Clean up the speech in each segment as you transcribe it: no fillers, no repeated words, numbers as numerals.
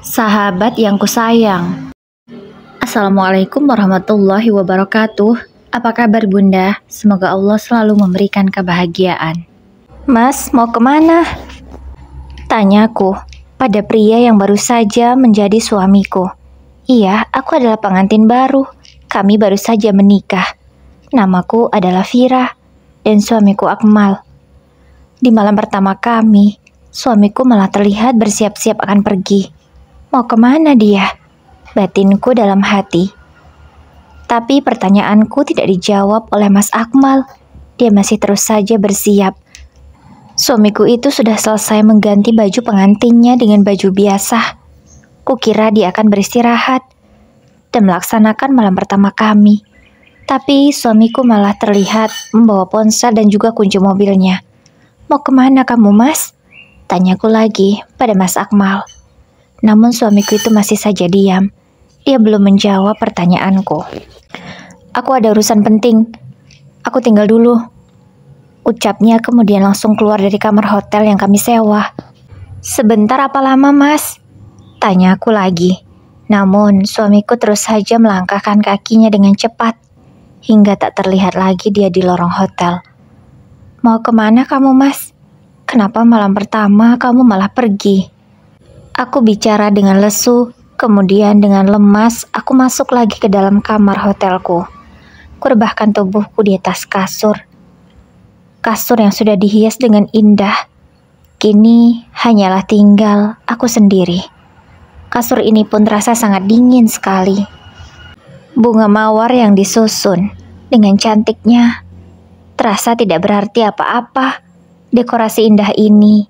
Sahabat yang kusayang, Assalamualaikum warahmatullahi wabarakatuh. Apa kabar Bunda? Semoga Allah selalu memberikan kebahagiaan. Mas, mau kemana? Tanyaku pada pria yang baru saja menjadi suamiku. Iya, aku adalah pengantin baru. Kami baru saja menikah. Namaku adalah Fira dan suamiku Akmal. Di malam pertama kami, suamiku malah terlihat bersiap-siap akan pergi. Mau kemana dia? Batinku dalam hati. Tapi pertanyaanku tidak dijawab oleh Mas Akmal. Dia masih terus saja bersiap. Suamiku itu sudah selesai mengganti baju pengantinnya dengan baju biasa. Kukira dia akan beristirahat dan melaksanakan malam pertama kami. Tapi suamiku malah terlihat membawa ponsel dan juga kunci mobilnya. Mau kemana kamu, Mas? Tanyaku lagi pada Mas Akmal. Namun suamiku itu masih saja diam. Dia belum menjawab pertanyaanku. Aku ada urusan penting. Aku tinggal dulu. Ucapnya kemudian langsung keluar dari kamar hotel yang kami sewa. Sebentar apa lama, Mas? Tanyaku lagi. Namun suamiku terus saja melangkahkan kakinya dengan cepat. Hingga tak terlihat lagi dia di lorong hotel. Mau kemana kamu, Mas? Kenapa malam pertama kamu malah pergi? Aku bicara dengan lesu, kemudian dengan lemas aku masuk lagi ke dalam kamar hotelku. Kurebahkan tubuhku di atas kasur. Kasur yang sudah dihias dengan indah. Kini hanyalah tinggal aku sendiri. Kasur ini pun terasa sangat dingin sekali. Bunga mawar yang disusun dengan cantiknya terasa tidak berarti apa-apa. Dekorasi indah ini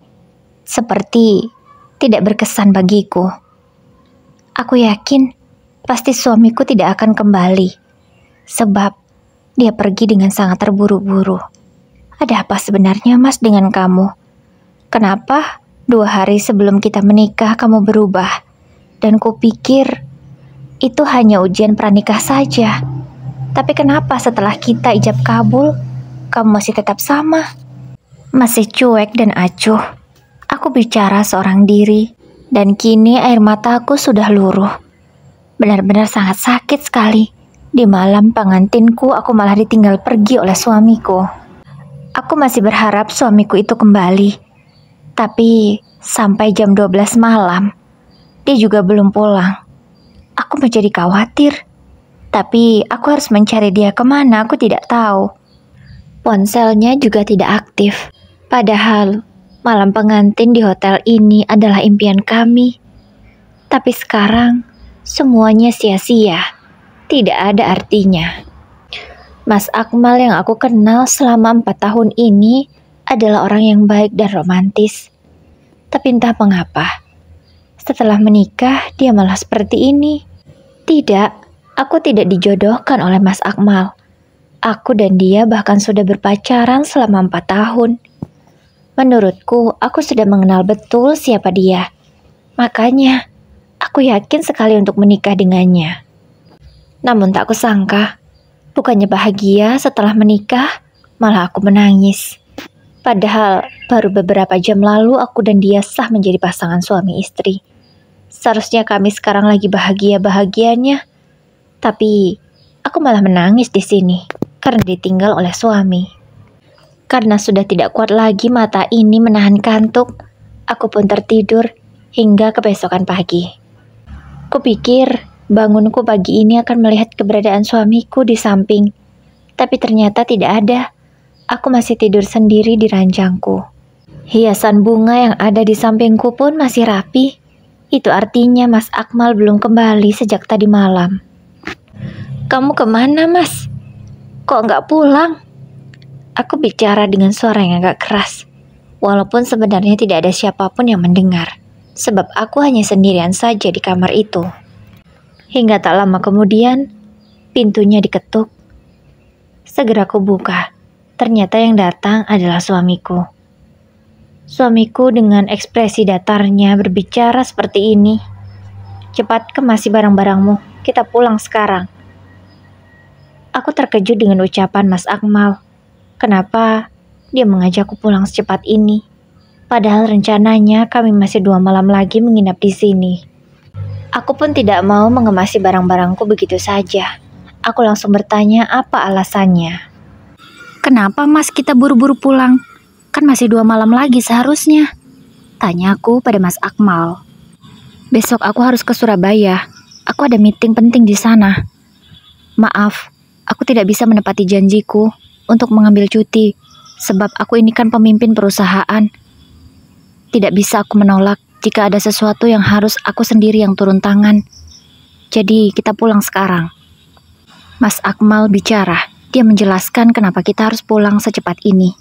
seperti tidak berkesan bagiku. Aku yakin pasti suamiku tidak akan kembali, sebab dia pergi dengan sangat terburu-buru. Ada apa sebenarnya, Mas, dengan kamu? Kenapa 2 hari sebelum kita menikah kamu berubah? Dan kupikir itu hanya ujian pranikah saja. Tapi kenapa setelah kita ijab kabul, kamu masih tetap sama? Masih cuek dan acuh. Aku bicara seorang diri, dan kini air mataku sudah luruh. Benar-benar sangat sakit sekali. Di malam pengantinku, aku malah ditinggal pergi oleh suamiku. Aku masih berharap suamiku itu kembali. Tapi sampai jam 12 malam, dia juga belum pulang. Aku menjadi khawatir. Tapi aku harus mencari dia kemana, aku tidak tahu. Ponselnya juga tidak aktif. Padahal malam pengantin di hotel ini adalah impian kami. Tapi sekarang semuanya sia-sia. Tidak ada artinya. Mas Akmal yang aku kenal selama 4 tahun ini adalah orang yang baik dan romantis. Tapi entah mengapa, setelah menikah dia malah seperti ini. Tidak, aku tidak dijodohkan oleh Mas Akmal. Aku dan dia bahkan sudah berpacaran selama 4 tahun. Menurutku, aku sudah mengenal betul siapa dia. Makanya, aku yakin sekali untuk menikah dengannya. Namun tak kusangka, bukannya bahagia setelah menikah, malah aku menangis. Padahal, baru beberapa jam lalu aku dan dia sah menjadi pasangan suami istri. Seharusnya kami sekarang lagi bahagia-bahagianya. Tapi, aku malah menangis di sini karena ditinggal oleh suami. Karena sudah tidak kuat lagi mata ini menahan kantuk, aku pun tertidur hingga kebesokan pagi. Kupikir bangunku pagi ini akan melihat keberadaan suamiku di samping, tapi ternyata tidak ada. Aku masih tidur sendiri di ranjangku. Hiasan bunga yang ada di sampingku pun masih rapi. Itu artinya Mas Akmal belum kembali sejak tadi malam. Kamu kemana, Mas? Kok nggak pulang? Aku bicara dengan suara yang agak keras, walaupun sebenarnya tidak ada siapapun yang mendengar, sebab aku hanya sendirian saja di kamar itu. Hingga tak lama kemudian, pintunya diketuk. Segera aku buka, ternyata yang datang adalah suamiku. Suamiku dengan ekspresi datarnya berbicara seperti ini. Cepat kemasi barang-barangmu, kita pulang sekarang. Aku terkejut dengan ucapan Mas Akmal. Kenapa dia mengajakku pulang secepat ini? Padahal rencananya kami masih 2 malam lagi menginap di sini. Aku pun tidak mau mengemasi barang-barangku begitu saja. Aku langsung bertanya apa alasannya. Kenapa Mas kita buru-buru pulang? Kan masih 2 malam lagi seharusnya. Tanyaku pada Mas Akmal. Besok aku harus ke Surabaya. Aku ada meeting penting di sana. Maaf, aku tidak bisa menepati janjiku untuk mengambil cuti. Sebab aku ini kan pemimpin perusahaan. Tidak bisa aku menolak jika ada sesuatu yang harus aku sendiri yang turun tangan. Jadi kita pulang sekarang. Mas Akmal bicara. Dia menjelaskan kenapa kita harus pulang secepat ini.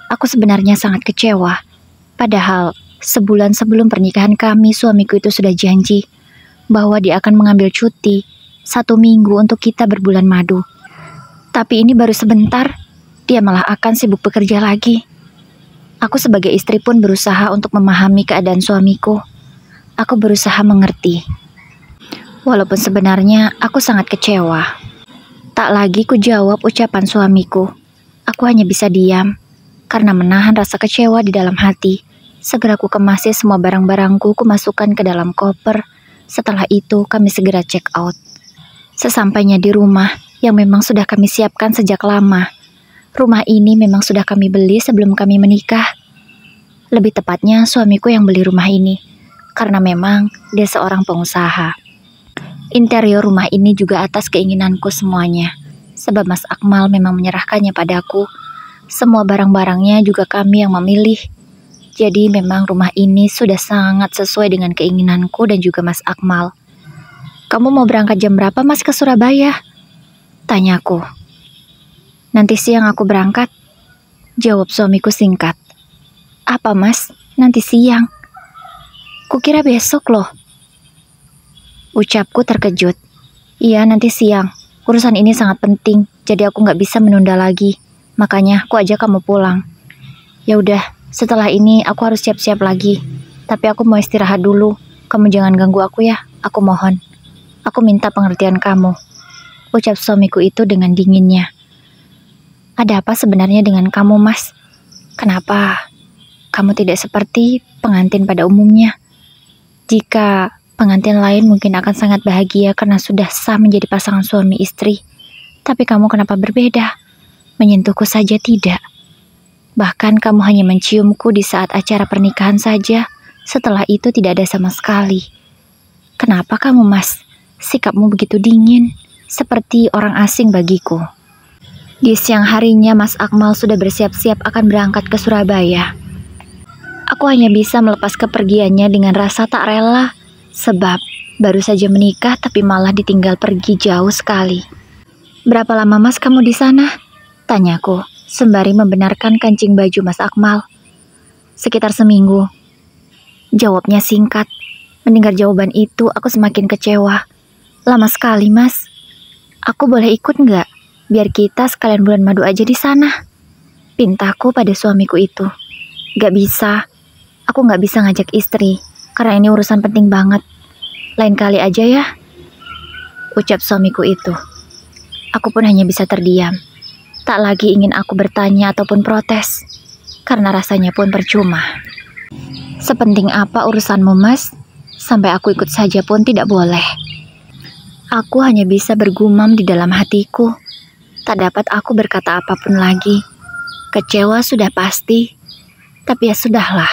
Aku sebenarnya sangat kecewa. Padahal sebulan sebelum pernikahan kami, suamiku itu sudah janji bahwa dia akan mengambil cuti 1 minggu untuk kita berbulan madu. Tapi ini baru sebentar, dia malah akan sibuk bekerja lagi. Aku sebagai istri pun berusaha untuk memahami keadaan suamiku. Aku berusaha mengerti. Walaupun sebenarnya aku sangat kecewa. Tak lagi ku jawab ucapan suamiku. Aku hanya bisa diam karena menahan rasa kecewa di dalam hati. Segera ku kemasi semua barang-barangku, ku masukkan ke dalam koper. Setelah itu kami segera check out. Sesampainya di rumah yang memang sudah kami siapkan sejak lama. Rumah ini memang sudah kami beli sebelum kami menikah. Lebih tepatnya suamiku yang beli rumah ini, karena memang dia seorang pengusaha. Interior rumah ini juga atas keinginanku semuanya, sebab Mas Akmal memang menyerahkannya padaku. Semua barang-barangnya juga kami yang memilih. Jadi memang rumah ini sudah sangat sesuai dengan keinginanku dan juga Mas Akmal. Kamu mau berangkat jam berapa Mas ke Surabaya? Tanyaku. Nanti siang aku berangkat, jawab suamiku singkat. Apa Mas? Nanti siang? Kukira besok loh. Ucapku terkejut. Iya nanti siang, urusan ini sangat penting, jadi aku gak bisa menunda lagi. Makanya aku ajak kamu pulang. Ya udah, setelah ini aku harus siap-siap lagi. Tapi aku mau istirahat dulu, kamu jangan ganggu aku ya, aku mohon. Aku minta pengertian kamu. Ucap suamiku itu dengan dinginnya. Ada apa sebenarnya dengan kamu, Mas? Kenapa kamu tidak seperti pengantin pada umumnya? Jika pengantin lain mungkin akan sangat bahagia karena sudah sah menjadi pasangan suami istri. Tapi kamu kenapa berbeda? Menyentuhku saja tidak. Bahkan kamu hanya menciumku di saat acara pernikahan saja. Setelah itu tidak ada sama sekali. Kenapa kamu, Mas? Sikapmu begitu dingin, seperti orang asing bagiku. Di siang harinya Mas Akmal sudah bersiap-siap akan berangkat ke Surabaya. Aku hanya bisa melepas kepergiannya dengan rasa tak rela, sebab baru saja menikah tapi malah ditinggal pergi jauh sekali. Berapa lama Mas kamu di sana? Tanyaku, sembari membenarkan kancing baju Mas Akmal. Sekitar seminggu. Jawabnya singkat. Mendengar jawaban itu aku semakin kecewa. Lama sekali Mas. Aku boleh ikut nggak? Biar kita sekalian bulan madu aja di sana. Pintaku pada suamiku itu. Gak bisa. Aku gak bisa ngajak istri. Karena ini urusan penting banget. Lain kali aja ya. Ucap suamiku itu. Aku pun hanya bisa terdiam. Tak lagi ingin aku bertanya ataupun protes. Karena rasanya pun percuma. Sepenting apa urusanmu Mas? Sampai aku ikut saja pun tidak boleh. Aku hanya bisa bergumam di dalam hatiku. Tak dapat aku berkata apapun lagi. Kecewa sudah pasti, tapi ya sudahlah.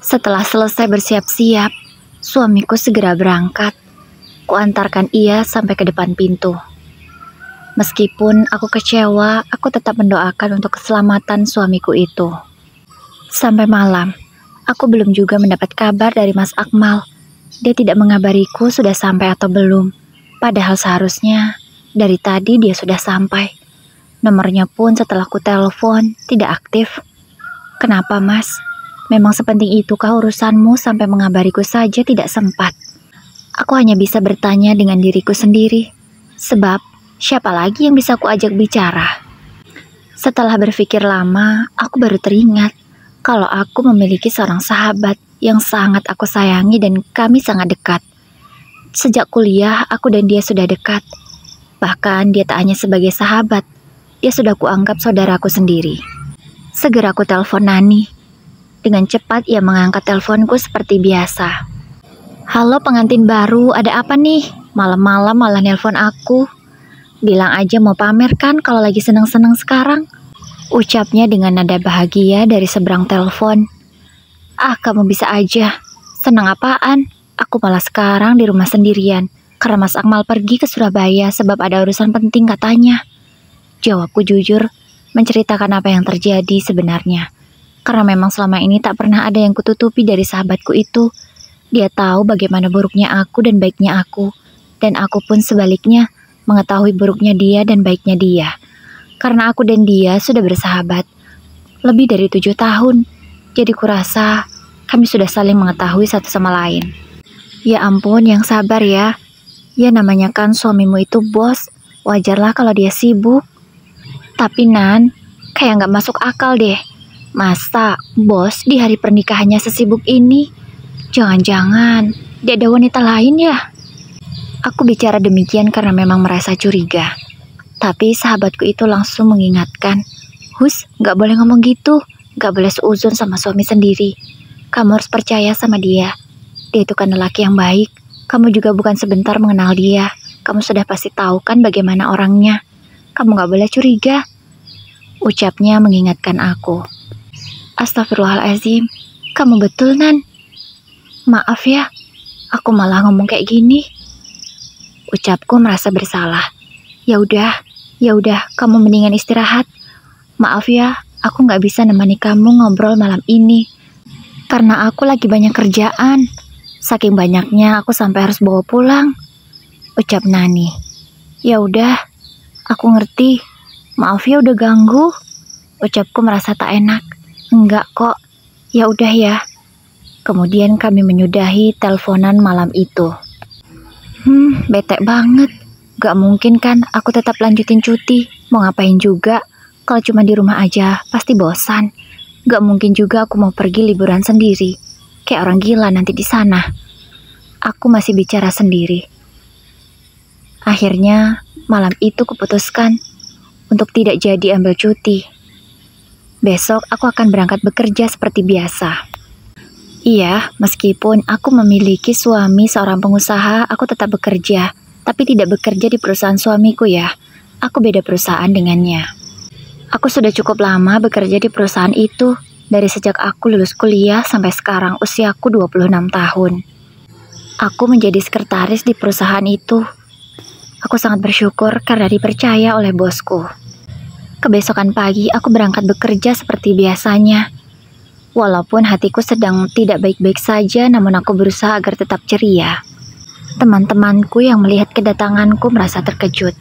Setelah selesai bersiap-siap, suamiku segera berangkat. Kuantarkan ia sampai ke depan pintu. Meskipun aku kecewa, aku tetap mendoakan untuk keselamatan suamiku itu. Sampai malam, aku belum juga mendapat kabar dari Mas Akmal. Dia tidak mengabariku sudah sampai atau belum. Padahal seharusnya dari tadi dia sudah sampai. Nomornya pun setelah ku telepon tidak aktif. Kenapa Mas? Memang sepenting itukah urusanmu sampai mengabariku saja tidak sempat? Aku hanya bisa bertanya dengan diriku sendiri. Sebab siapa lagi yang bisa ku ajak bicara? Setelah berpikir lama, aku baru teringat kalau aku memiliki seorang sahabat yang sangat aku sayangi dan kami sangat dekat. Sejak kuliah, aku dan dia sudah dekat. Bahkan dia tak hanya sebagai sahabat, dia sudah kuanggap saudaraku sendiri. Segera aku telepon Nani. Dengan cepat ia mengangkat teleponku seperti biasa. Halo pengantin baru, ada apa nih? Malam-malam malah nelpon aku. Bilang aja mau pamer kan kalau lagi seneng-seneng sekarang. Ucapnya dengan nada bahagia dari seberang telepon. Ah, kamu bisa aja. Senang apaan? Aku malah sekarang di rumah sendirian. Karena Mas Akmal pergi ke Surabaya sebab ada urusan penting katanya. Jawabku jujur, menceritakan apa yang terjadi sebenarnya. Karena memang selama ini tak pernah ada yang kututupi dari sahabatku itu. Dia tahu bagaimana buruknya aku dan baiknya aku. Dan aku pun sebaliknya mengetahui buruknya dia dan baiknya dia. Karena aku dan dia sudah bersahabat lebih dari 7 tahun. Jadi kurasa kami sudah saling mengetahui satu sama lain. Ya ampun, yang sabar ya. Ya namanya kan suamimu itu bos. Wajarlah kalau dia sibuk. Tapi Nan, kayak gak masuk akal deh. Masa bos di hari pernikahannya sesibuk ini? Jangan-jangan dia ada wanita lain ya? Aku bicara demikian karena memang merasa curiga. Tapi sahabatku itu langsung mengingatkan, Hus, gak boleh ngomong gitu. Gak boleh seuzon sama suami sendiri. Kamu harus percaya sama dia. Dia itu kan lelaki yang baik. Kamu juga bukan sebentar mengenal dia. Kamu sudah pasti tahu kan bagaimana orangnya. Kamu gak boleh curiga. Ucapnya mengingatkan aku. Astagfirullahaladzim. Kamu betul, Nan. Maaf ya, aku malah ngomong kayak gini. Ucapku merasa bersalah. Ya udah, kamu mendingan istirahat. Maaf ya, aku nggak bisa nemani kamu ngobrol malam ini. Karena aku lagi banyak kerjaan. Saking banyaknya aku sampai harus bawa pulang. Ucap Nani. Ya udah, aku ngerti. Maaf ya udah ganggu. Ucapku merasa tak enak. Enggak kok. Ya udah ya. Kemudian kami menyudahi teleponan malam itu. Bete banget. Gak mungkin kan aku tetap lanjutin cuti. Mau ngapain juga. Kalau cuma di rumah aja, pasti bosan. Gak mungkin juga aku mau pergi liburan sendiri. Kayak orang gila nanti di sana. Aku masih bicara sendiri. Akhirnya, malam itu kuputuskan untuk tidak jadi ambil cuti. Besok aku akan berangkat bekerja seperti biasa. Iya, meskipun aku memiliki suami seorang pengusaha, aku tetap bekerja. Tapi tidak bekerja di perusahaan suamiku ya. Aku beda perusahaan dengannya. Aku sudah cukup lama bekerja di perusahaan itu. Dari sejak aku lulus kuliah sampai sekarang usiaku 26 tahun. Aku menjadi sekretaris di perusahaan itu. Aku sangat bersyukur karena dipercaya oleh bosku. Kebesokan pagi aku berangkat bekerja seperti biasanya. Walaupun hatiku sedang tidak baik-baik saja, namun aku berusaha agar tetap ceria. Teman-temanku yang melihat kedatanganku merasa terkejut.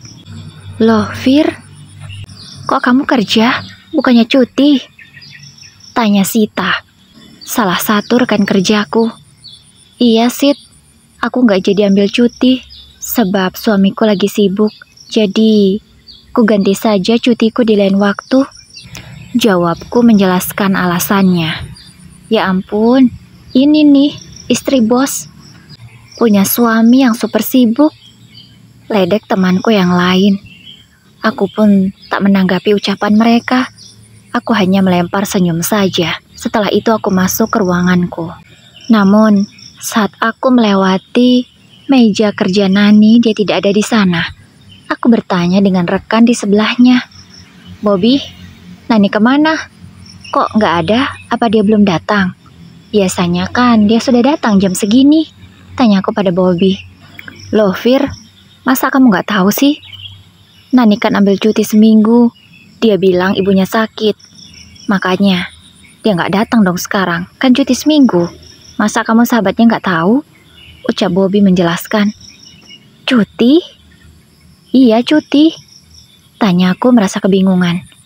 Loh, Fir, kok kamu kerja? Bukannya cuti? Tanya Sita, salah satu rekan kerjaku. Iya, Sit, aku gak jadi ambil cuti, sebab suamiku lagi sibuk. Jadi, ku ganti saja cutiku di lain waktu. Jawabku menjelaskan alasannya. Ya ampun, ini nih istri bos. Punya suami yang super sibuk. Ledek temanku yang lain. Aku pun tak menanggapi ucapan mereka. Aku hanya melempar senyum saja. Setelah itu aku masuk ke ruanganku. Namun, saat aku melewati meja kerja Nani, dia tidak ada di sana. Aku bertanya dengan rekan di sebelahnya. Bobby, Nani kemana? Kok nggak ada? Apa dia belum datang? Biasanya kan dia sudah datang jam segini. Tanya aku pada Bobby. Loh Fir, masa kamu nggak tahu sih? Nani kan ambil cuti seminggu. Dia bilang ibunya sakit. Makanya dia nggak datang dong sekarang. Kan cuti seminggu. Masa kamu sahabatnya nggak tahu? Ucap Bobby menjelaskan. Cuti? Iya cuti. Tanya aku merasa kebingungan.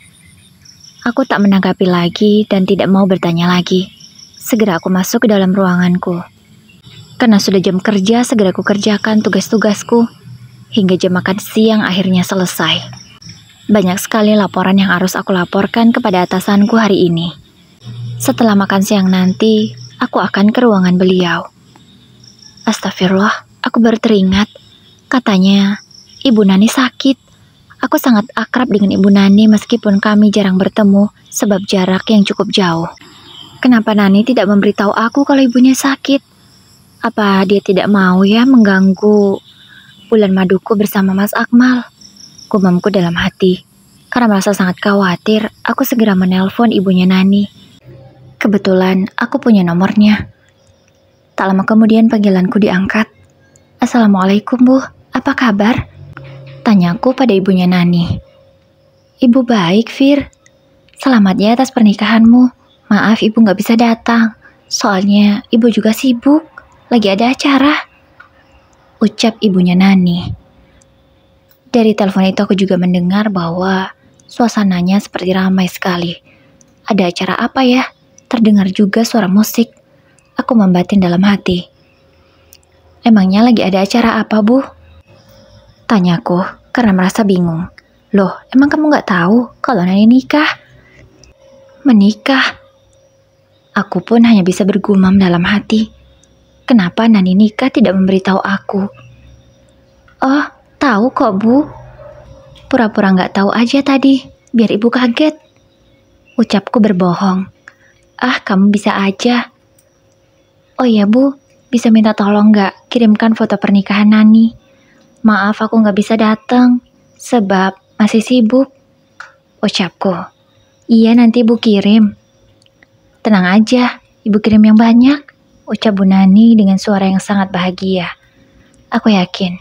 Aku tak menanggapi lagi dan tidak mau bertanya lagi. Segera aku masuk ke dalam ruanganku. Karena sudah jam kerja, segera aku kerjakan tugas-tugasku. Hingga jam makan siang akhirnya selesai. Banyak sekali laporan yang harus aku laporkan kepada atasanku hari ini. Setelah makan siang nanti, aku akan ke ruangan beliau. Astagfirullah, aku baru teringat. Katanya, Ibu Nani sakit. Aku sangat akrab dengan Ibu Nani meskipun kami jarang bertemu sebab jarak yang cukup jauh. Kenapa Nani tidak memberitahu aku kalau ibunya sakit? Apa dia tidak mau ya mengganggu bulan maduku bersama Mas Akmal? Gumamku dalam hati. Karena merasa sangat khawatir, aku segera menelpon ibunya Nani. Kebetulan aku punya nomornya. Tak lama kemudian panggilanku diangkat. Assalamualaikum Bu, apa kabar? Tanyaku pada ibunya Nani. Ibu baik, Fir. Selamat ya atas pernikahanmu. Maaf ibu gak bisa datang. Soalnya ibu juga sibuk. Lagi ada acara. Ucap ibunya Nani. Dari telepon itu aku juga mendengar bahwa suasananya seperti ramai sekali. Ada acara apa ya? Terdengar juga suara musik. Aku membatin dalam hati. Emangnya lagi ada acara apa, Bu? Tanyaku karena merasa bingung. Loh, emang kamu gak tahu kalau Nani nikah? Menikah? Aku pun hanya bisa bergumam dalam hati. Kenapa Nani nikah tidak memberitahu aku? Oh, tahu kok, Bu. Pura-pura gak tahu aja tadi, biar ibu kaget. Ucapku berbohong. Ah, kamu bisa aja. Oh iya, Bu, bisa minta tolong gak kirimkan foto pernikahan Nani? Maaf, aku gak bisa datang, sebab masih sibuk. Ucapku. Iya, nanti Ibu kirim. Tenang aja, Ibu kirim yang banyak. Ucap Bu Nani dengan suara yang sangat bahagia. Aku yakin,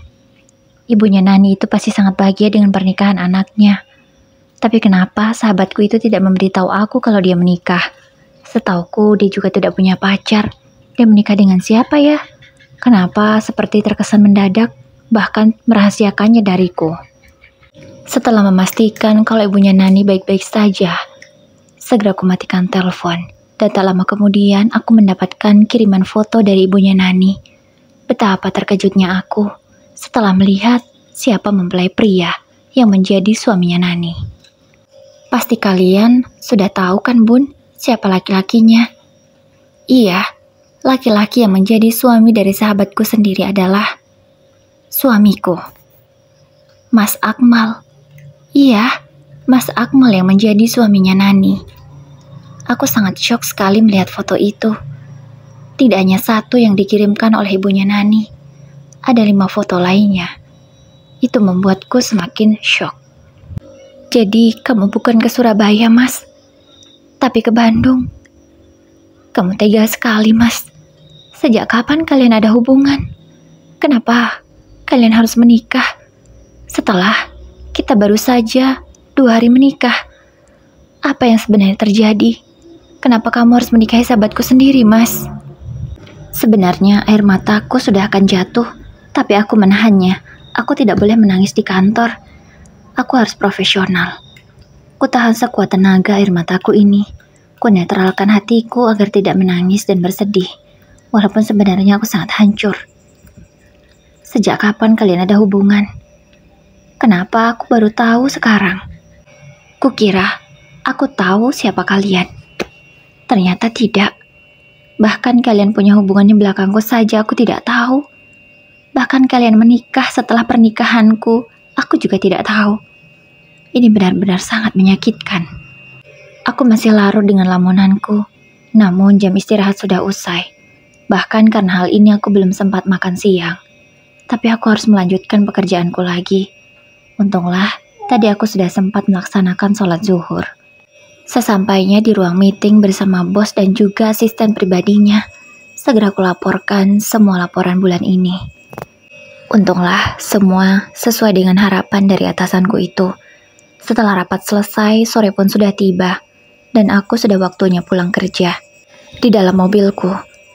ibunya Nani itu pasti sangat bahagia dengan pernikahan anaknya. Tapi kenapa sahabatku itu tidak memberitahu aku kalau dia menikah? Setauku dia juga tidak punya pacar. Dia menikah dengan siapa ya? Kenapa seperti terkesan mendadak, bahkan merahasiakannya dariku? Setelah memastikan kalau ibunya Nani baik-baik saja, segera aku matikan telepon. Dan tak lama kemudian aku mendapatkan kiriman foto dari ibunya Nani. Betapa terkejutnya aku setelah melihat siapa mempelai pria yang menjadi suaminya Nani. Pasti kalian sudah tahu kan, Bun, siapa laki-lakinya? Iya, laki-laki yang menjadi suami dari sahabatku sendiri adalah suamiku, Mas Akmal. Iya, Mas Akmal yang menjadi suaminya Nani. Aku sangat syok sekali melihat foto itu. Tidak hanya satu yang dikirimkan oleh ibunya Nani. Ada 5 foto lainnya. Itu membuatku semakin syok. Jadi kamu bukan ke Surabaya, Mas, tapi ke Bandung. Kamu tega sekali, Mas. Sejak kapan kalian ada hubungan? Kenapa kalian harus menikah? Setelah kita baru saja 2 hari menikah. Apa yang sebenarnya terjadi? Kenapa kamu harus menikahi sahabatku sendiri, Mas? Sebenarnya air mataku sudah akan jatuh, tapi aku menahannya. Aku tidak boleh menangis di kantor. Aku harus profesional. Ku tahan sekuat tenaga air mataku ini. Ku netralkan hatiku agar tidak menangis dan bersedih. Walaupun sebenarnya aku sangat hancur. Sejak kapan kalian ada hubungan? Kenapa aku baru tahu sekarang? Kukira aku tahu siapa kalian. Ternyata tidak. Bahkan kalian punya hubungan di belakangku saja aku tidak tahu. Bahkan kalian menikah setelah pernikahanku, aku juga tidak tahu. Ini benar-benar sangat menyakitkan. Aku masih larut dengan lamunanku, namun jam istirahat sudah usai. Bahkan karena hal ini aku belum sempat makan siang. Tapi aku harus melanjutkan pekerjaanku lagi. Untunglah, tadi aku sudah sempat melaksanakan sholat zuhur. Sesampainya di ruang meeting bersama bos dan juga asisten pribadinya, segera kulaporkan semua laporan bulan ini. Untunglah semua sesuai dengan harapan dari atasanku itu. Setelah rapat selesai, sore pun sudah tiba, dan aku sudah waktunya pulang kerja. Di dalam mobilku,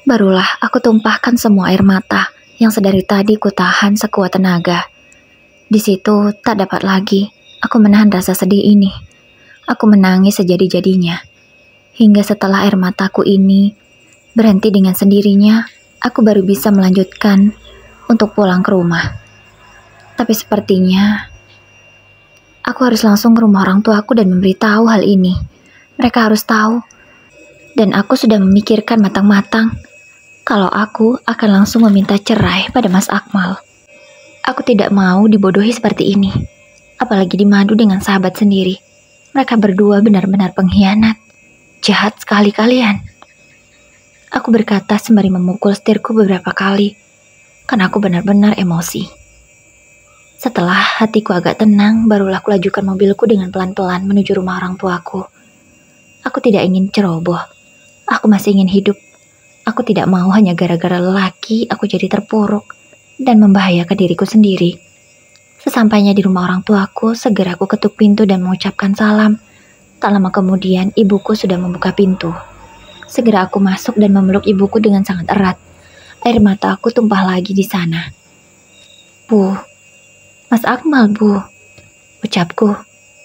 barulah aku tumpahkan semua air mata yang sedari tadi ku tahan sekuat tenaga. Di situ tak dapat lagi aku menahan rasa sedih ini. Aku menangis sejadi-jadinya. Hingga setelah air mataku ini berhenti dengan sendirinya, aku baru bisa melanjutkan untuk pulang ke rumah. Tapi sepertinya aku harus langsung ke rumah orang tuaku dan memberitahu hal ini. Mereka harus tahu. Dan aku sudah memikirkan matang-matang kalau aku akan langsung meminta cerai pada Mas Akmal. Aku tidak mau dibodohi seperti ini. Apalagi dimadu dengan sahabat sendiri. Mereka berdua benar-benar pengkhianat. Jahat sekali kalian. Aku berkata sembari memukul setirku beberapa kali, karena aku benar-benar emosi. Setelah hatiku agak tenang, barulah aku lajukan mobilku dengan pelan-pelan menuju rumah orang tuaku. Aku tidak ingin ceroboh. Aku masih ingin hidup. Aku tidak mau hanya gara-gara lelaki aku jadi terpuruk dan membahayakan diriku sendiri. Sesampainya di rumah orang tuaku, segera aku ketuk pintu dan mengucapkan salam. Tak lama kemudian, ibuku sudah membuka pintu. Segera aku masuk dan memeluk ibuku dengan sangat erat. Air mata aku tumpah lagi di sana. "Bu, Mas Akmal, Bu," ucapku.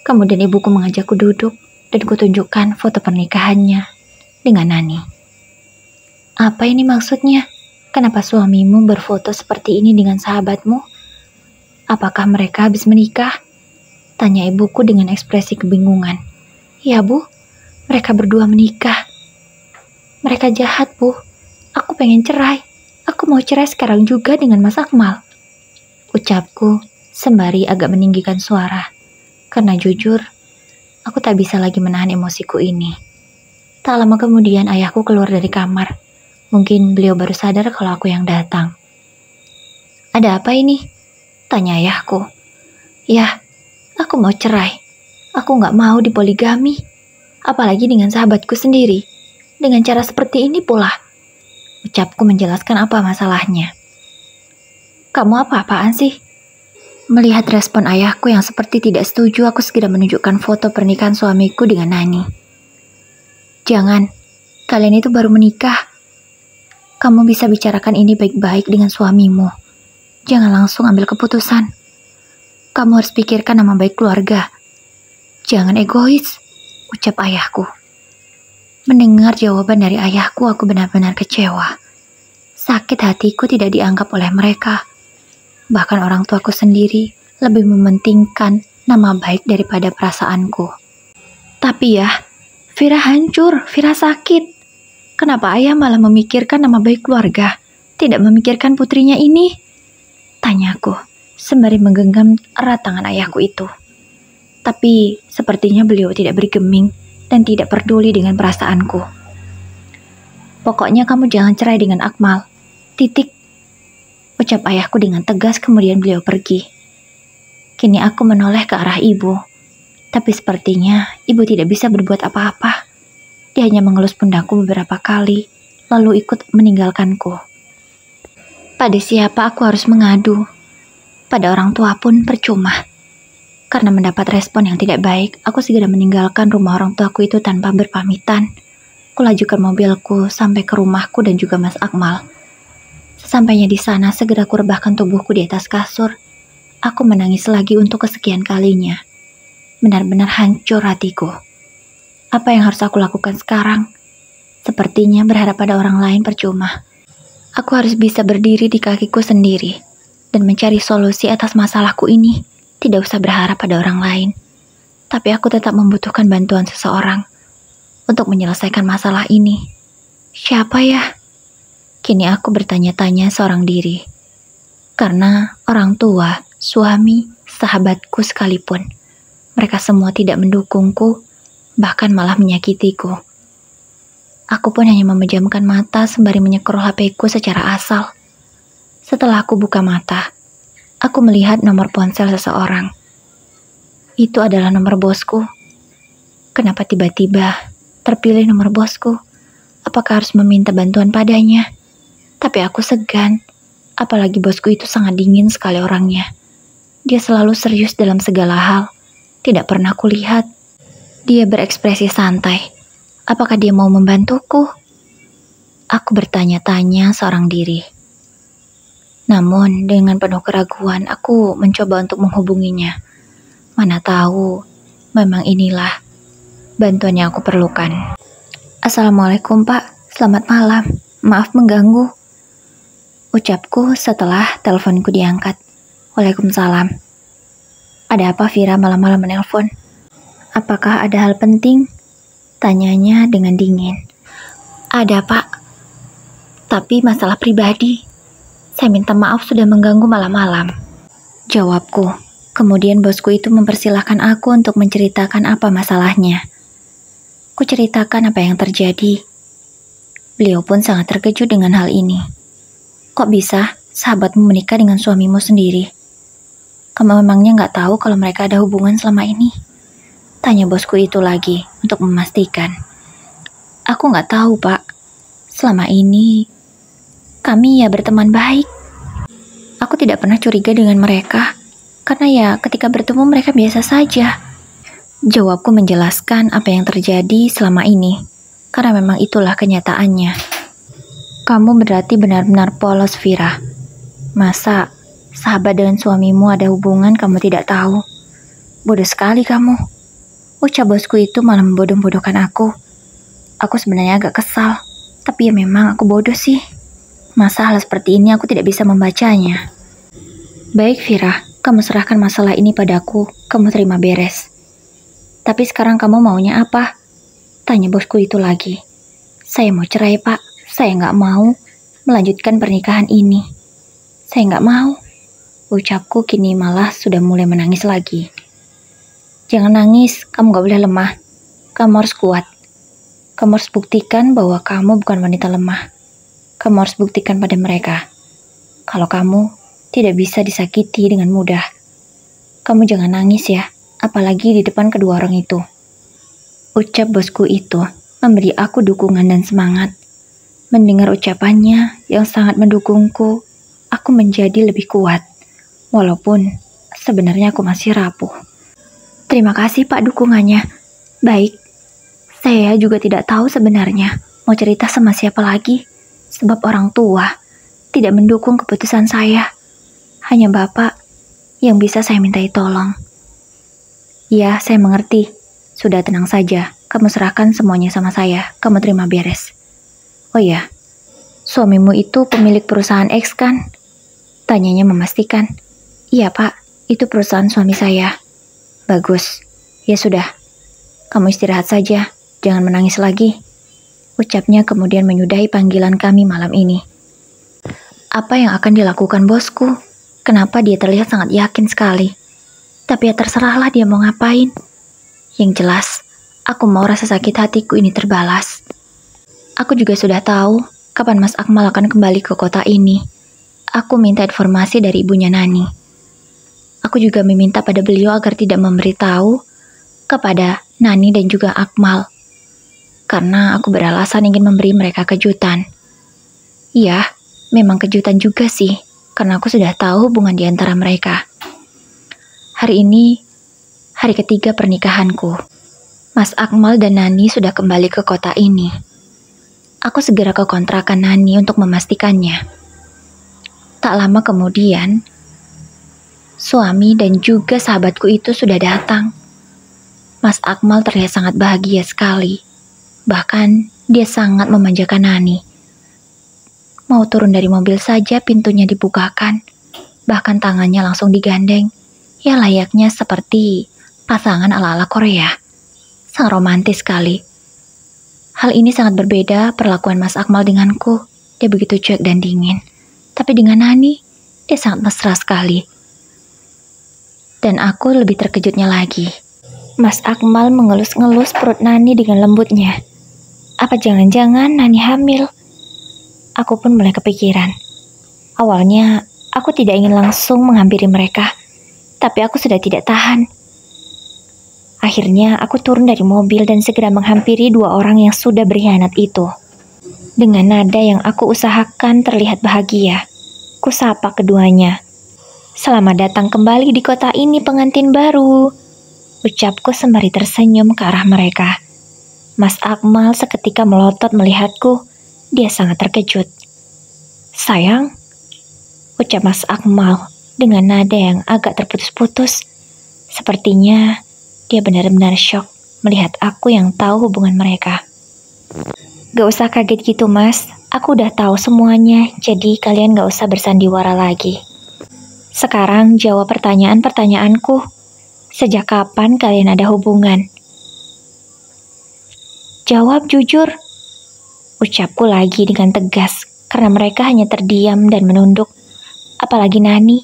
Kemudian ibuku mengajakku duduk dan kutunjukkan foto pernikahannya dengan Nani. "Apa ini maksudnya? Kenapa suamimu berfoto seperti ini dengan sahabatmu? Apakah mereka habis menikah?" tanya ibuku dengan ekspresi kebingungan. "Ya, Bu, mereka berdua menikah." "Mereka jahat, Bu. Aku pengen cerai. Aku mau cerai sekarang juga dengan Mas Akmal," ucapku sembari agak meninggikan suara. Karena jujur, aku tak bisa lagi menahan emosiku ini. Tak lama kemudian ayahku keluar dari kamar. Mungkin beliau baru sadar kalau aku yang datang. "Ada apa ini?" tanya ayahku. "Ya, aku mau cerai. Aku gak mau dipoligami. Apalagi dengan sahabatku sendiri. Dengan cara seperti ini pula," ucapku menjelaskan apa masalahnya. "Kamu apa-apaan sih?" Melihat respon ayahku yang seperti tidak setuju, aku segera menunjukkan foto pernikahan suamiku dengan Nani. "Jangan, kalian itu baru menikah. Kamu bisa bicarakan ini baik-baik dengan suamimu. Jangan langsung ambil keputusan. Kamu harus pikirkan nama baik keluarga. Jangan egois," ucap ayahku. Mendengar jawaban dari ayahku, aku benar-benar kecewa. Sakit hatiku tidak dianggap oleh mereka. Bahkan orang tuaku sendiri lebih mementingkan nama baik daripada perasaanku. Tapi ya, Vira hancur, Vira sakit. Kenapa ayah malah memikirkan nama baik keluarga, tidak memikirkan putrinya ini? Tanyaku, sembari menggenggam erat tangan ayahku itu. Tapi sepertinya beliau tidak bergeming dan tidak peduli dengan perasaanku. "Pokoknya kamu jangan cerai dengan Akmal. Titik," ucap ayahku dengan tegas, kemudian beliau pergi. Kini aku menoleh ke arah ibu. Tapi sepertinya ibu tidak bisa berbuat apa-apa. Dia hanya mengelus pundakku beberapa kali, lalu ikut meninggalkanku. Pada siapa aku harus mengadu? Pada orang tua pun percuma. Karena mendapat respon yang tidak baik, aku segera meninggalkan rumah orang tuaku itu tanpa berpamitan. Kulajukan mobilku sampai ke rumahku dan juga Mas Akmal. Sesampainya di sana, segera kurebahkan tubuhku di atas kasur. Aku menangis lagi untuk kesekian kalinya. Benar-benar hancur hatiku. Apa yang harus aku lakukan sekarang? Sepertinya berharap pada orang lain percuma. Aku harus bisa berdiri di kakiku sendiri dan mencari solusi atas masalahku ini. Tidak usah berharap pada orang lain. Tapi aku tetap membutuhkan bantuan seseorang untuk menyelesaikan masalah ini. Siapa ya? Kini aku bertanya-tanya seorang diri. Karena orang tua, suami, sahabatku sekalipun, mereka semua tidak mendukungku, bahkan malah menyakitiku. Aku pun hanya memejamkan mata sembari menyekrol HP-ku secara asal. Setelah aku buka mata, aku melihat nomor ponsel seseorang. Itu adalah nomor bosku. Kenapa tiba-tiba terpilih nomor bosku? Apakah harus meminta bantuan padanya? Tapi aku segan, apalagi bosku itu sangat dingin sekali orangnya. Dia selalu serius dalam segala hal. Tidak pernah kulihat dia berekspresi santai. Apakah dia mau membantuku? Aku bertanya-tanya seorang diri. Namun dengan penuh keraguan aku mencoba untuk menghubunginya. Mana tahu memang inilah bantuan yang aku perlukan. "Assalamualaikum Pak, selamat malam. Maaf mengganggu," ucapku setelah teleponku diangkat. "Waalaikumsalam. Ada apa Vira malam-malam menelpon? Apakah ada hal penting?" tanyanya dengan dingin. "Ada Pak, tapi masalah pribadi. Saya minta maaf sudah mengganggu malam-malam," jawabku. Kemudian bosku itu mempersilahkan aku untuk menceritakan apa masalahnya. Ku ceritakan apa yang terjadi. Beliau pun sangat terkejut dengan hal ini. Kok bisa sahabatmu menikah dengan suamimu sendiri? Kamu memangnya nggak tahu kalau mereka ada hubungan selama ini? Tanya bosku itu lagi untuk memastikan. Aku nggak tahu, Pak. Selama ini kami ya berteman baik. Aku tidak pernah curiga dengan mereka, karena ya ketika bertemu mereka biasa saja. Jawabku menjelaskan apa yang terjadi selama ini, karena memang itulah kenyataannya. Kamu berarti benar-benar polos, Vira. Masa sahabat dengan suamimu ada hubungan kamu tidak tahu? Bodoh sekali kamu. Ucap bosku itu malah membodoh-bodohkan aku. Aku sebenarnya agak kesal, tapi ya memang aku bodoh sih. Masa hal seperti ini aku tidak bisa membacanya. Baik Vira, kamu serahkan masalah ini padaku, kamu terima beres. Tapi sekarang kamu maunya apa? Tanya bosku itu lagi. Saya mau cerai, Pak. Saya nggak mau melanjutkan pernikahan ini. Saya nggak mau. Ucapku kini malah sudah mulai menangis lagi. Jangan nangis, kamu nggak boleh lemah. Kamu harus kuat. Kamu harus buktikan bahwa kamu bukan wanita lemah. Kamu harus buktikan pada mereka kalau kamu tidak bisa disakiti dengan mudah. Kamu jangan nangis ya. Apalagi di depan kedua orang itu. Ucap bosku itu memberi aku dukungan dan semangat. Mendengar ucapannya yang sangat mendukungku, aku menjadi lebih kuat. Walaupun sebenarnya aku masih rapuh. Terima kasih Pak dukungannya. Baik, saya juga tidak tahu sebenarnya mau cerita sama siapa lagi. Sebab orang tua tidak mendukung keputusan saya. Hanya Bapak yang bisa saya mintai tolong. Ya, saya mengerti. Sudah tenang saja. Kamu serahkan semuanya sama saya. Kamu terima beres. Oh ya, suamimu itu pemilik perusahaan X kan? Tanyanya memastikan. Iya Pak, itu perusahaan suami saya. Bagus. Ya sudah, kamu istirahat saja. Jangan menangis lagi. Ucapnya kemudian menyudahi panggilan kami malam ini. Apa yang akan dilakukan bosku? Kenapa dia terlihat sangat yakin sekali? Tapi ya terserahlah dia mau ngapain. Yang jelas, aku mau rasa sakit hatiku ini terbalas. Aku juga sudah tahu kapan Mas Akmal akan kembali ke kota ini. Aku minta informasi dari ibunya Nani. Aku juga meminta pada beliau agar tidak memberitahu kepada Nani dan juga Akmal. Karena aku beralasan ingin memberi mereka kejutan. Iya, memang kejutan juga sih. Karena aku sudah tahu hubungan di antara mereka. Hari ini, hari ketiga pernikahanku. Mas Akmal dan Nani sudah kembali ke kota ini. Aku segera ke kontrakan Nani untuk memastikannya. Tak lama kemudian, suami dan juga sahabatku itu sudah datang. Mas Akmal terlihat sangat bahagia sekali. Bahkan, dia sangat memanjakan Nani. Mau turun dari mobil saja pintunya dibukakan. Bahkan tangannya langsung digandeng. Ya layaknya seperti pasangan ala-ala Korea. Sangat romantis sekali. Hal ini sangat berbeda perlakuan Mas Akmal denganku. Dia begitu cuek dan dingin. Tapi dengan Nani, dia sangat mesra sekali. Dan aku lebih terkejutnya lagi. Mas Akmal mengelus-ngelus perut Nani dengan lembutnya. Apa jangan-jangan Nani hamil? Aku pun mulai kepikiran. Awalnya, aku tidak ingin langsung menghampiri mereka. Tapi aku sudah tidak tahan. Akhirnya aku turun dari mobil dan segera menghampiri dua orang yang sudah berkhianat itu. Dengan nada yang aku usahakan terlihat bahagia, kusapa keduanya. Selamat datang kembali di kota ini pengantin baru. Ucapku sembari tersenyum ke arah mereka. Mas Akmal seketika melotot melihatku. Dia sangat terkejut. Sayang, ucap Mas Akmal dengan nada yang agak terputus-putus. Sepertinya dia benar-benar syok melihat aku yang tahu hubungan mereka. Gak usah kaget gitu mas, aku udah tahu semuanya, jadi kalian gak usah bersandiwara lagi. Sekarang jawab pertanyaan-pertanyaanku. Sejak kapan kalian ada hubungan? Jawab jujur, ucapku lagi dengan tegas karena mereka hanya terdiam dan menunduk. Apalagi Nani,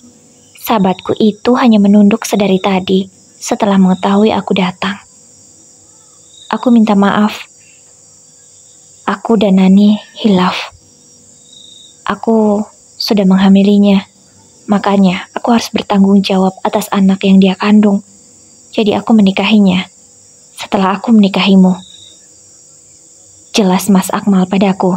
sahabatku itu hanya menunduk sedari tadi setelah mengetahui aku datang. Aku minta maaf. Aku dan Nani hilaf. Aku sudah menghamilinya. Makanya aku harus bertanggung jawab atas anak yang dia kandung. Jadi aku menikahinya. Setelah aku menikahimu. Jelas Mas Akmal padaku.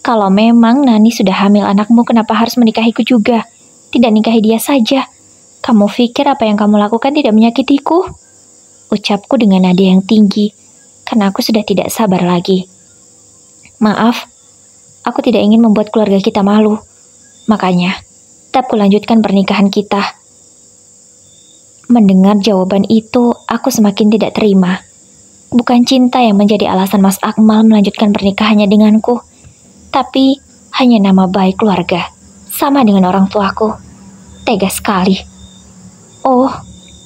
Kalau memang Nani sudah hamil anakmu, kenapa harus menikahiku juga? Tidak nikahi dia saja. Kamu pikir apa yang kamu lakukan tidak menyakitiku? Ucapku dengan nada yang tinggi, karena aku sudah tidak sabar lagi. Maaf, aku tidak ingin membuat keluarga kita malu. Makanya, tetap kulanjutkan pernikahan kita. Mendengar jawaban itu, aku semakin tidak terima. Bukan cinta yang menjadi alasan Mas Akmal melanjutkan pernikahannya denganku, tapi hanya nama baik keluarga, sama dengan orang tuaku. Tega sekali. Oh,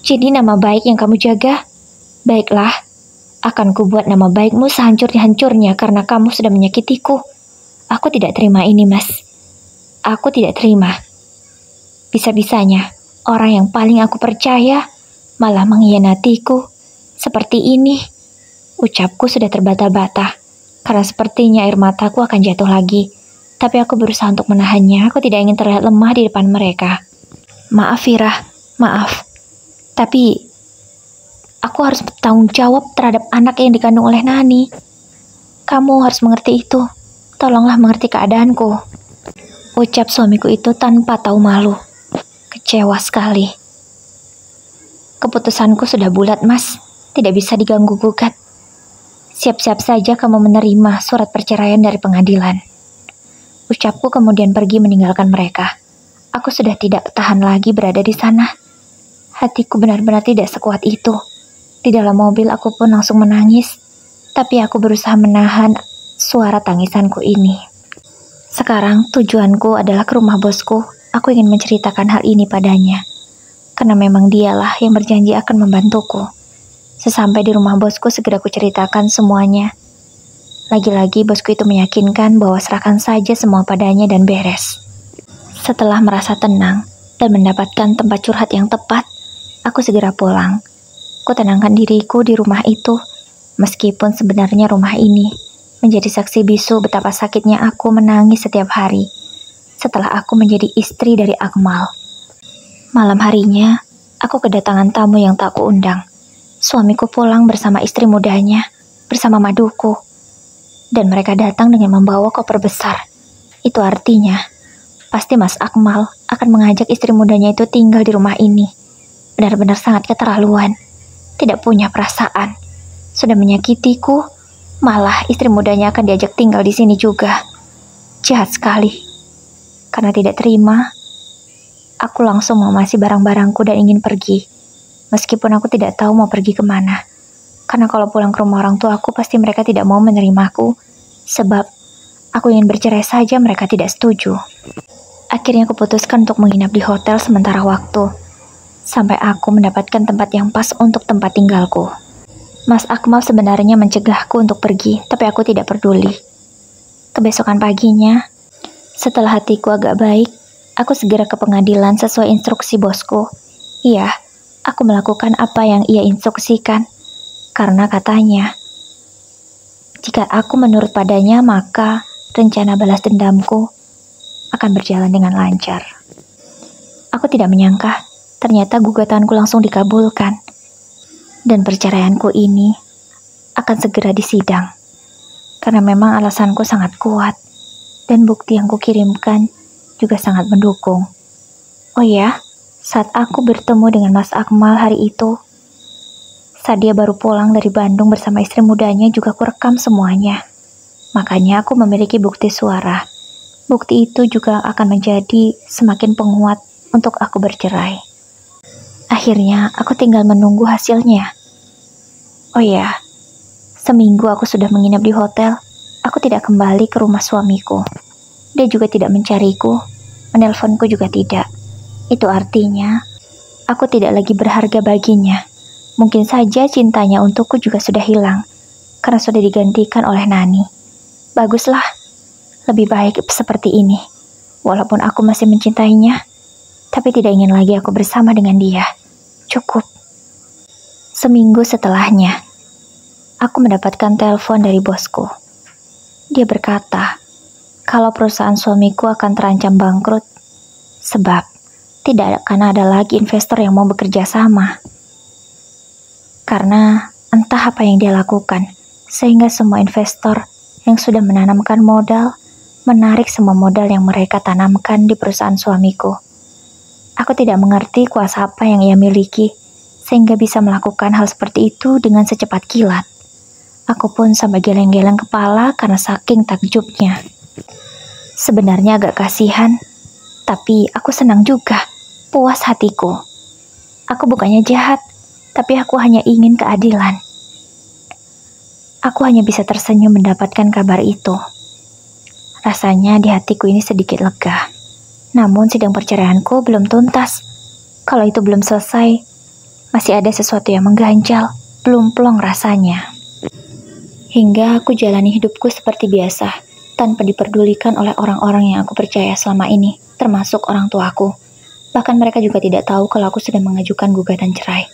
jadi nama baik yang kamu jaga? Baiklah, akan kubuat nama baikmu sehancur-hancurnya karena kamu sudah menyakitiku. Aku tidak terima ini, Mas. Aku tidak terima. Bisa-bisanya, orang yang paling aku percaya malah mengkhianatiku. Seperti ini. Ucapku sudah terbata-bata, karena sepertinya air mataku akan jatuh lagi. Tapi aku berusaha untuk menahannya. Aku tidak ingin terlihat lemah di depan mereka. Maaf, Firah. Maaf. Tapi aku harus bertanggung jawab terhadap anak yang dikandung oleh Nani. Kamu harus mengerti itu. Tolonglah mengerti keadaanku. Ucap suamiku itu tanpa tahu malu. Kecewa sekali. Keputusanku sudah bulat, Mas. Tidak bisa diganggu-gugat. Siap-siap saja kamu menerima surat perceraian dari pengadilan. Ucapku kemudian pergi meninggalkan mereka. Aku sudah tidak tahan lagi berada di sana. Hatiku benar-benar tidak sekuat itu. Di dalam mobil aku pun langsung menangis. Tapi aku berusaha menahan suara tangisanku ini. Sekarang tujuanku adalah ke rumah bosku. Aku ingin menceritakan hal ini padanya. Karena memang dialah yang berjanji akan membantuku. Sesampai di rumah bosku segera kuceritakan semuanya. Lagi-lagi bosku itu meyakinkan bahwa serahkan saja semua padanya dan beres. Setelah merasa tenang dan mendapatkan tempat curhat yang tepat, aku segera pulang. Kutenangkan diriku di rumah itu, meskipun sebenarnya rumah ini menjadi saksi bisu betapa sakitnya aku menangis setiap hari setelah aku menjadi istri dari Akmal. Malam harinya, aku kedatangan tamu yang tak kuundang. Suamiku pulang bersama istri mudanya, bersama maduku. Dan mereka datang dengan membawa koper besar. Itu artinya, pasti Mas Akmal akan mengajak istri mudanya itu tinggal di rumah ini. Benar-benar sangat keterlaluan. Tidak punya perasaan. Sudah menyakitiku, malah istri mudanya akan diajak tinggal di sini juga. Jahat sekali. Karena tidak terima, aku langsung mengemasi barang-barangku dan ingin pergi. Meskipun aku tidak tahu mau pergi kemana. Karena kalau pulang ke rumah orang tua aku, pasti mereka tidak mau menerimaku. Sebab aku ingin bercerai saja, mereka tidak setuju. Akhirnya aku putuskan untuk menginap di hotel sementara waktu. Sampai aku mendapatkan tempat yang pas untuk tempat tinggalku. Mas Akmal sebenarnya mencegahku untuk pergi, tapi aku tidak peduli. Kebesokan paginya, setelah hatiku agak baik, aku segera ke pengadilan sesuai instruksi bosku. Iya, aku melakukan apa yang ia instruksikan. Karena katanya, jika aku menurut padanya, maka rencana balas dendamku akan berjalan dengan lancar. Aku tidak menyangka, ternyata gugatanku langsung dikabulkan. Dan perceraianku ini akan segera disidang. Karena memang alasanku sangat kuat. Dan bukti yang kukirimkan juga sangat mendukung. Oh ya, saat aku bertemu dengan Mas Akmal hari itu, saat dia baru pulang dari Bandung bersama istri mudanya, juga kurekam semuanya. Makanya aku memiliki bukti suara. Bukti itu juga akan menjadi semakin penguat untuk aku bercerai. Akhirnya aku tinggal menunggu hasilnya. Oh ya, seminggu aku sudah menginap di hotel. Aku tidak kembali ke rumah suamiku. Dia juga tidak mencariku, menelponku juga tidak. Itu artinya, aku tidak lagi berharga baginya. Mungkin saja cintanya untukku juga sudah hilang, karena sudah digantikan oleh Nani. Baguslah, lebih baik seperti ini. Walaupun aku masih mencintainya, tapi tidak ingin lagi aku bersama dengan dia. Cukup. Seminggu setelahnya, aku mendapatkan telepon dari bosku. Dia berkata, kalau perusahaan suamiku akan terancam bangkrut, sebab tidak akan ada lagi investor yang mau bekerja sama. Karena entah apa yang dia lakukan, sehingga semua investor yang sudah menanamkan modal, menarik semua modal yang mereka tanamkan di perusahaan suamiku. Aku tidak mengerti kuasa apa yang ia miliki, sehingga bisa melakukan hal seperti itu dengan secepat kilat. Aku pun sampai geleng-geleng kepala karena saking takjubnya. Sebenarnya agak kasihan, tapi aku senang juga, puas hatiku. Aku bukannya jahat, tapi aku hanya ingin keadilan. Aku hanya bisa tersenyum mendapatkan kabar itu. Rasanya di hatiku ini sedikit lega. Namun sidang perceraianku belum tuntas. Kalau itu belum selesai, masih ada sesuatu yang mengganjal, belum plong rasanya. Hingga aku jalani hidupku seperti biasa, tanpa diperdulikan oleh orang-orang yang aku percaya selama ini, termasuk orang tuaku. Bahkan mereka juga tidak tahu kalau aku sudah mengajukan gugatan cerai.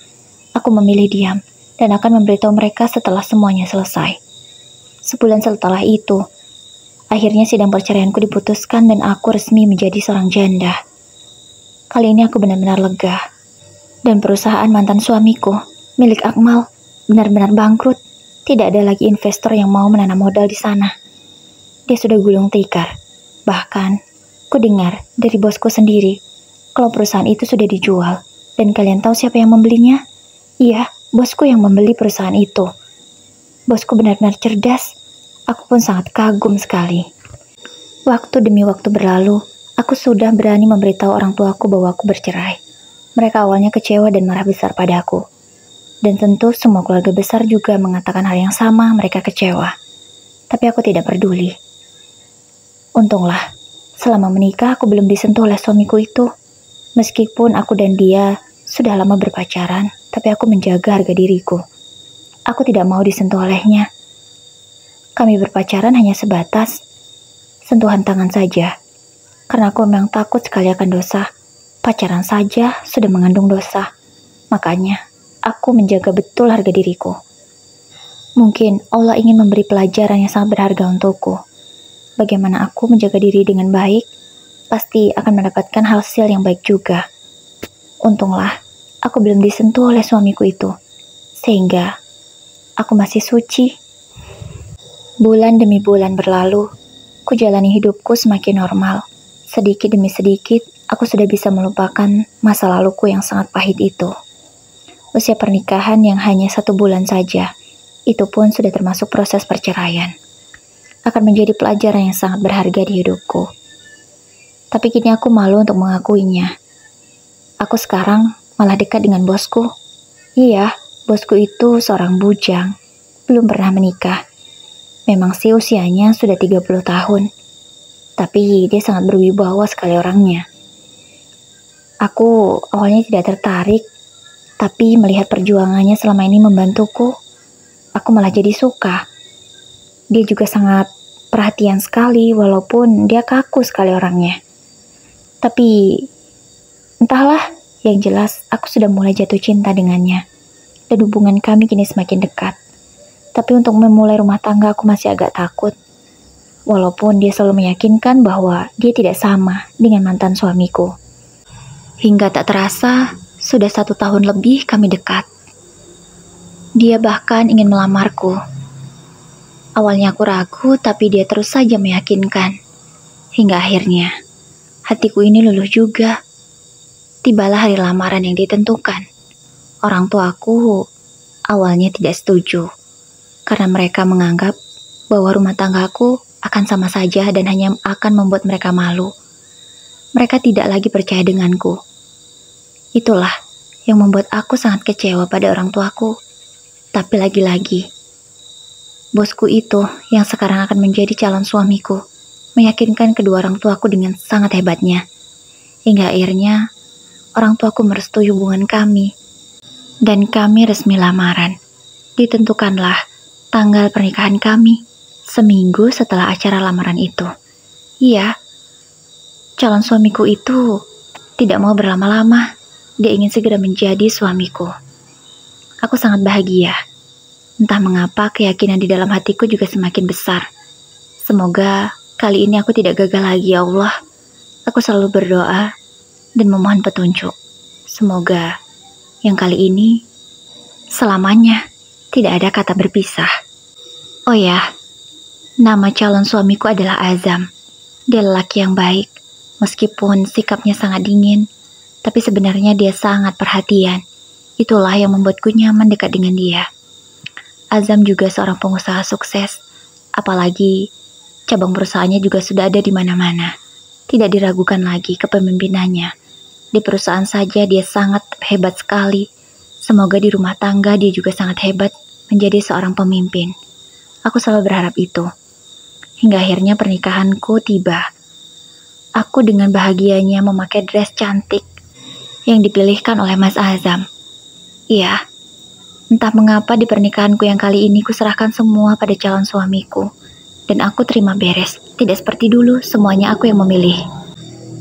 Aku memilih diam, dan akan memberitahu mereka setelah semuanya selesai. Sebulan setelah itu, akhirnya sidang perceraianku diputuskan dan aku resmi menjadi seorang janda. Kali ini aku benar-benar lega. Dan perusahaan mantan suamiku, milik Akmal, benar-benar bangkrut. Tidak ada lagi investor yang mau menanam modal di sana. Dia sudah gulung tikar. Bahkan, ku dengar dari bosku sendiri kalau perusahaan itu sudah dijual. Dan kalian tahu siapa yang membelinya? Iya, bosku yang membeli perusahaan itu. Bosku benar-benar cerdas. Aku pun sangat kagum sekali. Waktu demi waktu berlalu, aku sudah berani memberitahu orang tuaku bahwa aku bercerai. Mereka awalnya kecewa dan marah besar padaku. Dan tentu semua keluarga besar juga mengatakan hal yang sama, mereka kecewa. Tapi aku tidak peduli. Untunglah, selama menikah aku belum disentuh oleh suamiku itu. Meskipun aku dan dia sudah lama berpacaran, tapi aku menjaga harga diriku. Aku tidak mau disentuh olehnya. Kami berpacaran hanya sebatas sentuhan tangan saja. Karena aku memang takut sekali akan dosa. Pacaran saja sudah mengandung dosa. Makanya, aku menjaga betul harga diriku. Mungkin Allah ingin memberi pelajaran yang sangat berharga untukku. Bagaimana aku menjaga diri dengan baik, pasti akan mendapatkan hasil yang baik juga. Untunglah, aku belum disentuh oleh suamiku itu. Sehingga, aku masih suci. Bulan demi bulan berlalu, ku jalani hidupku semakin normal. Sedikit demi sedikit, aku sudah bisa melupakan masa laluku yang sangat pahit itu. Usia pernikahan yang hanya 1 bulan saja, itu pun sudah termasuk proses perceraian. Akan menjadi pelajaran yang sangat berharga di hidupku. Tapi kini aku malu untuk mengakuinya. Aku sekarang malah dekat dengan bosku. Iya, bosku itu seorang bujang, belum pernah menikah. Memang sih usianya sudah 30 tahun, tapi dia sangat berwibawa sekali orangnya. Aku awalnya tidak tertarik, tapi melihat perjuangannya selama ini membantuku, aku malah jadi suka. Dia juga sangat perhatian sekali, walaupun dia kaku sekali orangnya. Tapi, entahlah, yang jelas aku sudah mulai jatuh cinta dengannya. Dan hubungan kami kini semakin dekat. Tapi untuk memulai rumah tangga aku masih agak takut. Walaupun dia selalu meyakinkan bahwa dia tidak sama dengan mantan suamiku. Hingga tak terasa, sudah 1 tahun lebih kami dekat. Dia bahkan ingin melamarku. Awalnya aku ragu, tapi dia terus saja meyakinkan. Hingga akhirnya, hatiku ini luluh juga. Tibalah hari lamaran yang ditentukan. Orang tuaku awalnya tidak setuju. Karena mereka menganggap bahwa rumah tanggaku akan sama saja dan hanya akan membuat mereka malu. Mereka tidak lagi percaya denganku. Itulah yang membuat aku sangat kecewa pada orang tuaku. Tapi lagi-lagi, bosku itu yang sekarang akan menjadi calon suamiku, meyakinkan kedua orang tuaku dengan sangat hebatnya. Hingga akhirnya, orang tuaku merestui hubungan kami. Dan kami resmi lamaran. Ditentukanlah tanggal pernikahan kami, seminggu setelah acara lamaran itu. Iya, calon suamiku itu tidak mau berlama-lama. Dia ingin segera menjadi suamiku. Aku sangat bahagia. Entah mengapa keyakinan di dalam hatiku juga semakin besar. Semoga kali ini aku tidak gagal lagi ya Allah. Aku selalu berdoa dan memohon petunjuk. Semoga yang kali ini selamanya tidak ada kata berpisah. Oh ya, nama calon suamiku adalah Azam. Dia lelaki yang baik, meskipun sikapnya sangat dingin, tapi sebenarnya dia sangat perhatian. Itulah yang membuatku nyaman dekat dengan dia. Azam juga seorang pengusaha sukses, apalagi cabang perusahaannya juga sudah ada di mana-mana. Tidak diragukan lagi kepemimpinannya. Di perusahaan saja dia sangat hebat sekali. Semoga di rumah tangga dia juga sangat hebat menjadi seorang pemimpin. Aku selalu berharap itu. Hingga akhirnya pernikahanku tiba. Aku dengan bahagianya memakai dress cantik yang dipilihkan oleh Mas Azam. Iya, entah mengapa di pernikahanku yang kali ini kuserahkan semua pada calon suamiku. Dan aku terima beres, tidak seperti dulu semuanya aku yang memilih.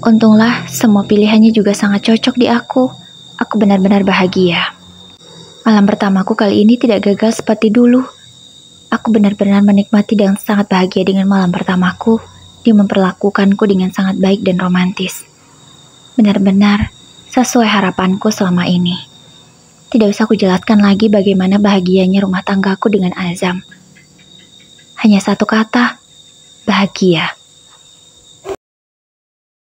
Untunglah semua pilihannya juga sangat cocok di aku. Aku benar-benar bahagia. Malam pertamaku kali ini tidak gagal seperti dulu. Aku benar-benar menikmati dan sangat bahagia dengan malam pertamaku. Dia memperlakukanku dengan sangat baik dan romantis. Benar-benar sesuai harapanku selama ini. Tidak usah aku jelaskan lagi bagaimana bahagianya rumah tanggaku dengan Azam. Hanya satu kata, bahagia.